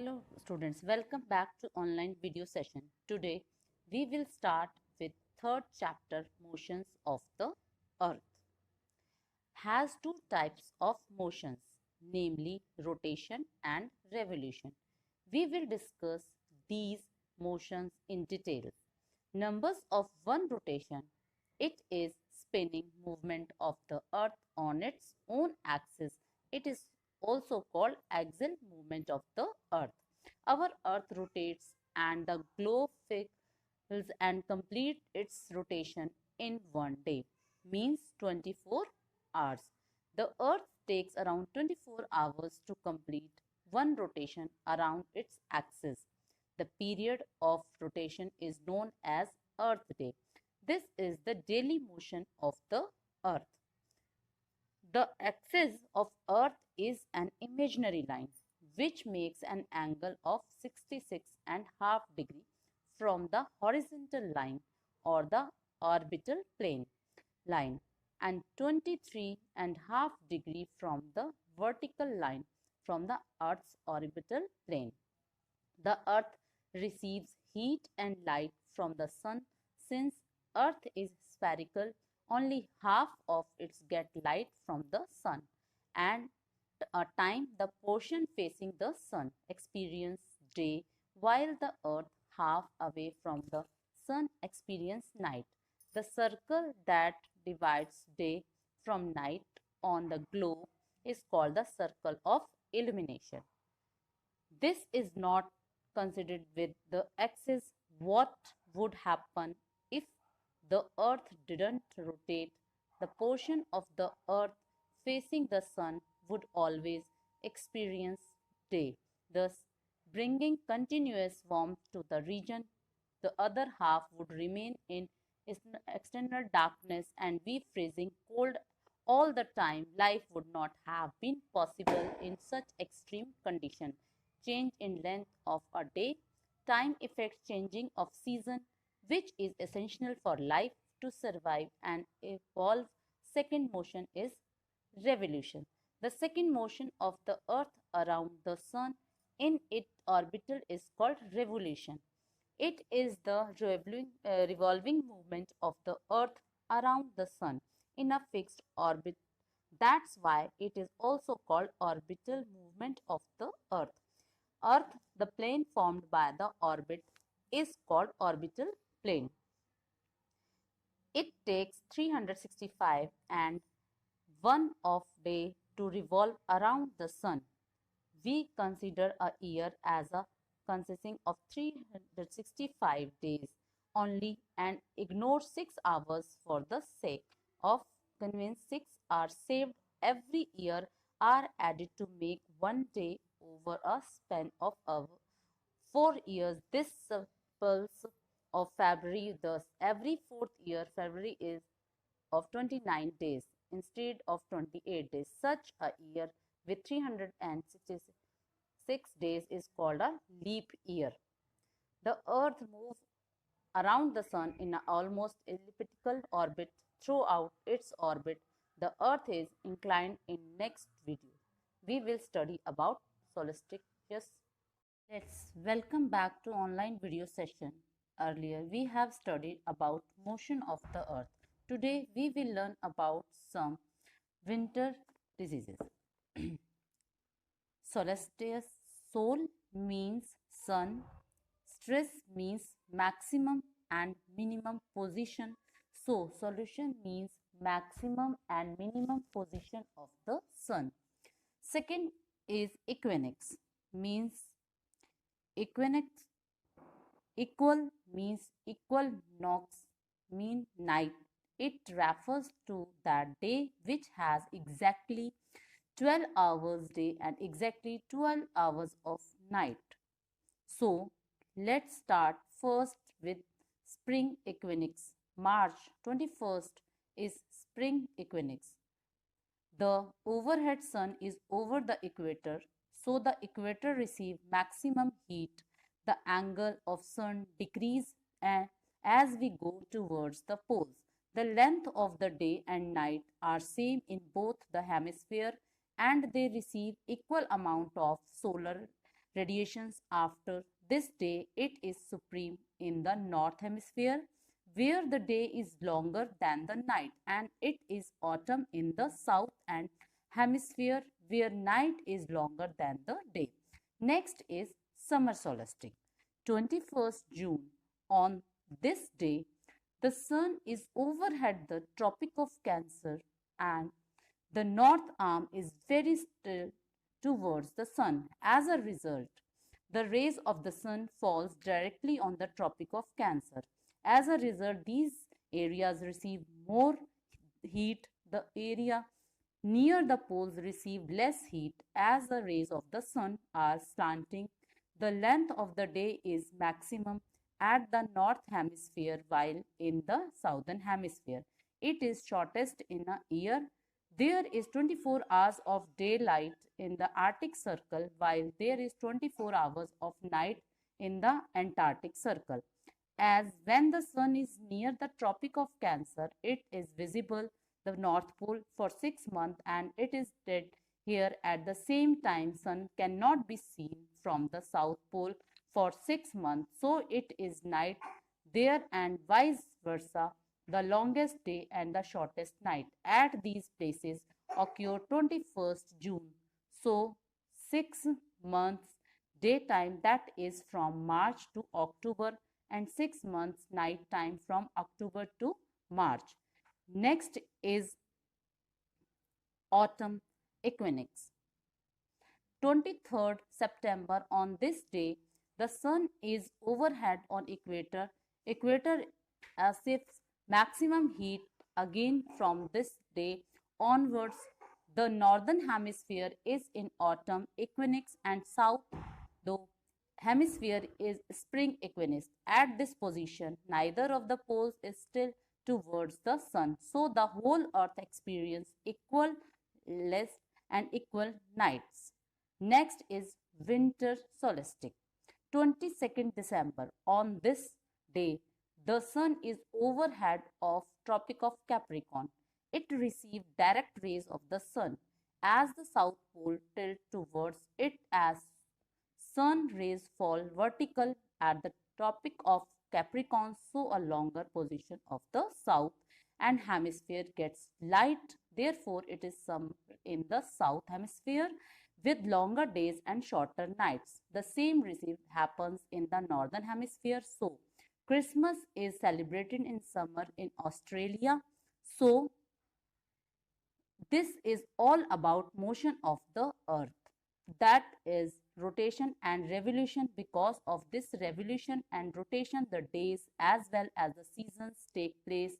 Hello students, welcome back to online video session. Today we will start with third chapter, motions of the earth. Has two types of motions, namely rotation and revolution. We will discuss these motions in detail. Numbers of one rotation. It is spinning movement of the earth on its own axis. It is also called axial movement of the earth. Our earth rotates and the globe fills and complete its rotation in one day, means 24 hours. The earth takes around 24 hours to complete one rotation around its axis. The period of rotation is known as Earth Day. This is the daily motion of the earth. The axis of earth is an imaginary line which makes an angle of 66.5 degree from the horizontal line or the orbital plane line and 23.5 degree from the vertical line from the earth's orbital plane. The earth receives heat and light from the sun. Since earth is spherical, only half of it gets light from the sun, and a time the portion facing the sun experience day, while the earth half away from the sun experience night. The circle that divides day from night on the globe is called the circle of illumination. This is not considered with the axis. What would happen if the earth didn't rotate? The portion of the earth facing the sun would always experience day, thus bringing continuous warmth to the region. The other half would remain in external darkness and be freezing cold all the time. Life would not have been possible in such extreme condition. Change in length of a day, time affects changing of season, which is essential for life to survive and evolve. Second motion is revolution. The second motion of the earth around the sun in its orbital is called revolution. It is the revolving movement of the earth around the sun in a fixed orbit. That's why it is also called orbital movement of the earth. Earth, the plane formed by the orbit, is called orbital plane. It takes 365 and 1 of day to revolve around the sun. We consider a year as a consisting of 365 days only and ignore 6 hours for the sake of convenience. 6 hours saved every year are added to make one day over a span of 4 years. This pulse of February, thus every fourth year February is of 29 days instead of 28 days. Such a year with 366 days is called a leap year. The earth moves around the sun in an almost elliptical orbit. Throughout its orbit, the earth is inclined. In next video we will study about solstices. Let's welcome back to online video session. Earlier we have studied about motion of the earth. Today we will learn about some winter diseases. Solstice, sol means sun, stress means maximum and minimum position. So solution means maximum and minimum position of the sun. Second is equinox, means equinox. Equal means equal, nox mean night. It refers to that day which has exactly 12 hours day and exactly 12 hours of night. So let's start first with spring equinox. March 21st is spring equinox. The overhead sun is over the equator, so the equator receives maximum heat. The angle of sun decreases as we go towards the poles. The length of the day and night are same in both the hemisphere and they receive equal amount of solar radiations after this day, it is supreme in the north hemisphere, where the day is longer than the night, and it is autumn in the south and hemisphere, where night is longer than the day. Next is summer solstice. 21st June. On this day, the sun is overhead the Tropic of Cancer, and the north arm is very still towards the sun. As a result, the rays of the sun falls directly on the Tropic of Cancer. As a result, these areas receive more heat. The area near the poles receive less heat as the rays of the sun are slanting. The length of the day is maximum at the north hemisphere, while in the southern hemisphere it is shortest in a year. There is 24 hours of daylight in the Arctic Circle, while there is 24 hours of night in the Antarctic Circle. As when the sun is near the Tropic of Cancer, it is visible the North Pole for 6 months, and it is dead here at the same time. Sun cannot be seen from the South Pole for 6 months, so it is night there, and vice versa. The longest day and the shortest night at these places occur 21st June. So 6 months daytime, that is from March to October, and 6 months night time from October to March. Next is autumn equinox. 23rd September. On this day, the sun is overhead on equator. Equator accepts maximum heat. Again, from this day onwards, the northern hemisphere is in autumn equinox, and south though hemisphere is spring equinox. At this position, neither of the poles is still towards the sun, so the whole earth experiences equal less and equal nights. Next is winter solstice. 22nd December. On this day, the sun is overhead of Tropic of Capricorn. It receives direct rays of the sun as the south pole tilts towards it. As sun rays fall vertical at the Tropic of Capricorn, so a longer position of the south and hemisphere gets light. Therefore, it is summer in the south hemisphere with longer days and shorter nights. The same receive happens in the northern hemisphere. So, Christmas is celebrated in summer in Australia. So, this is all about motion of the earth, that is rotation and revolution. Because of this revolution and rotation, the days as well as the seasons take place